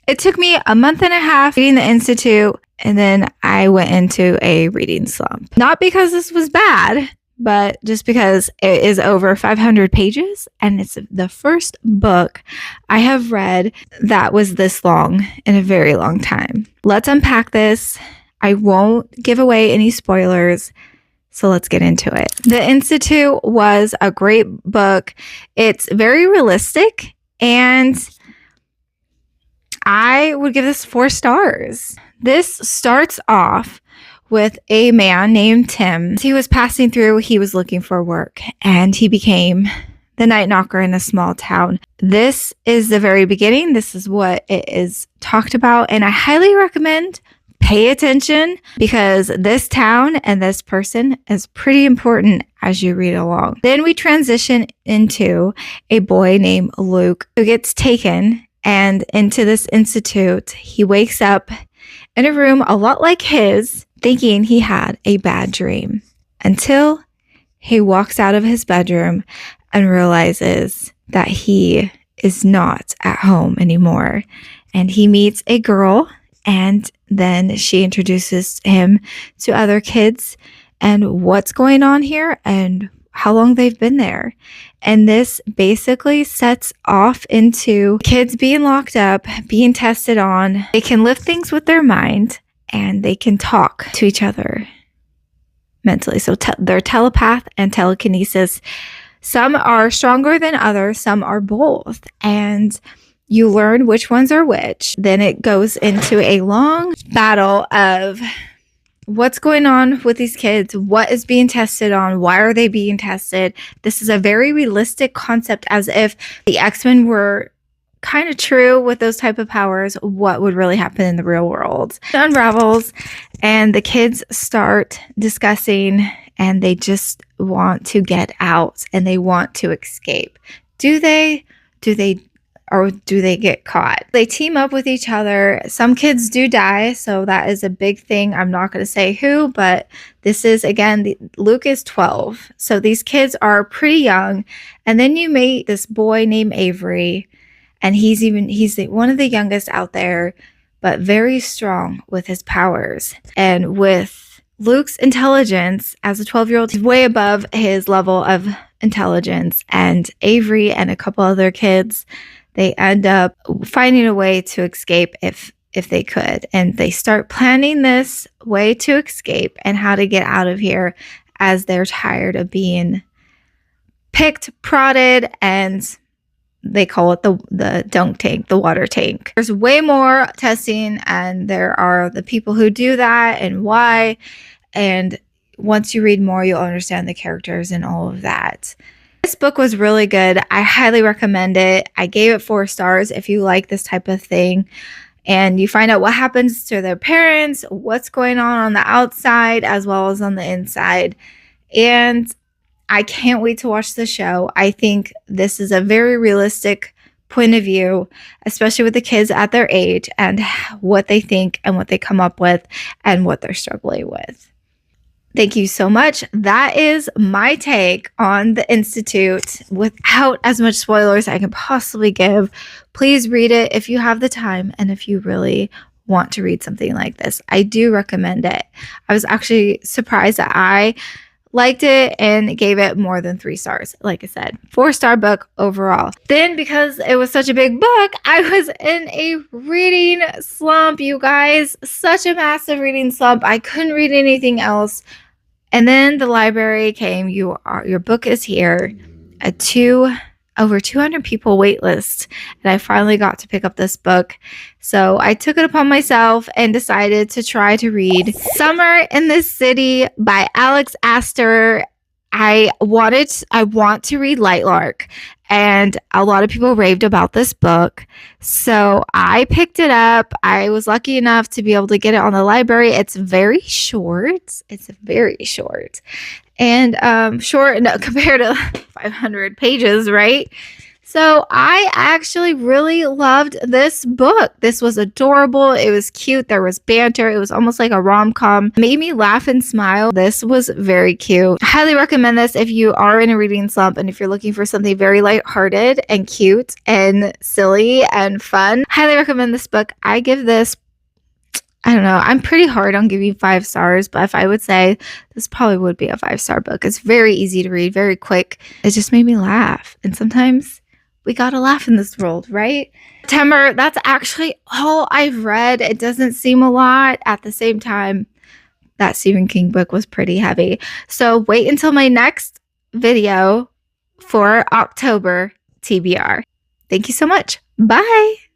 It took me a month and a half reading the Institute, and then I went into a reading slump. Not because this was bad, but just because it is over 500 pages, and it's the first book I have read that was this long in a very long time. Let's unpack this. I won't give away any spoilers, so let's get into it. The Institute was a great book. It's very realistic, and I would give this 4 stars. This starts off with a man named Tim. He was passing through, he was looking for work, and he became the night knocker in a small town. This is the very beginning. This is what it is talked about, and I highly recommend pay attention because this town and this person is pretty important as you read along. Then we transition into a boy named Luke who gets taken and into this institute. He wakes up in a room a lot like his, thinking he had a bad dream, until he walks out of his bedroom and realizes that he is not at home anymore. And he meets a girl, and then she introduces him to other kids and what's going on here and how long they've been there. And this basically sets off into kids being locked up, being tested on. They can lift things with their mind, and they can talk to each other mentally. So they're telepath and telekinesis. Some are stronger than others. Some are both. And you learn which ones are which. Then it goes into a long battle of what's going on with these kids, what is being tested on, why are they being tested. This is a very realistic concept, as if the X-Men were kind of true with those type of powers. What would really happen in the real world? It unravels, and the kids start discussing, and they just want to get out and they want to escape. Do they or do they get caught? They team up with each other. Some kids do die, so that is a big thing. I'm not going to say who, but this is, again, Luke is 12. So these kids are pretty young. And then you meet this boy named Avery, and he's one of the youngest out there, but very strong with his powers. And with Luke's intelligence as a 12-year-old, he's way above his level of intelligence. And Avery and a couple other kids, they end up finding a way to escape if they could. And they start planning this way to escape and how to get out of here, as they're tired of being picked, prodded, and they call it the dunk tank, the water tank. There's way more testing, and there are the people who do that and why. And once you read more, you'll understand the characters and all of that. This book was really good. I highly recommend it. I gave it 4 stars. If you like this type of thing and you find out what happens to their parents, what's going on the outside as well as on the inside. And I can't wait to watch the show. I think this is a very realistic point of view, especially with the kids at their age and what they think and what they come up with and what they're struggling with. Thank you so much. That is my take on the Institute without as much spoilers I can possibly give. Please read it if you have the time and if you really want to read something like this. I do recommend it. I was actually surprised that I liked it and gave it more than 3 stars. Like I said, 4-star book overall. Then, because it was such a big book, I was in a reading slump, you guys. Such a massive reading slump. I couldn't read anything else. And then the library came. Your book is here. Over 200 people wait list, and I finally got to pick up this book. So I took it upon myself and decided to try to read Summer in the City by Alex Aster. I want to read Lightlark, and a lot of people raved about this book. So I picked it up. I was lucky enough to be able to get it on the library. It's very short. And short compared to 500 pages, right? So I actually really loved this book. This was adorable. It was cute. There was banter. It was almost like a rom-com. Made me laugh and smile. This was very cute. Highly recommend this if you are in a reading slump and if you're looking for something very lighthearted and cute and silly and fun. Highly recommend this book. I give this, I don't know, I'm pretty hard on giving 5 stars, but if I would say this probably would be a 5-star book. It's very easy to read, very quick. It just made me laugh. And sometimes we gotta laugh in this world, right? September, that's actually all I've read. It doesn't seem a lot. At the same time, that Stephen King book was pretty heavy. So wait until my next video for October TBR. Thank you so much. Bye.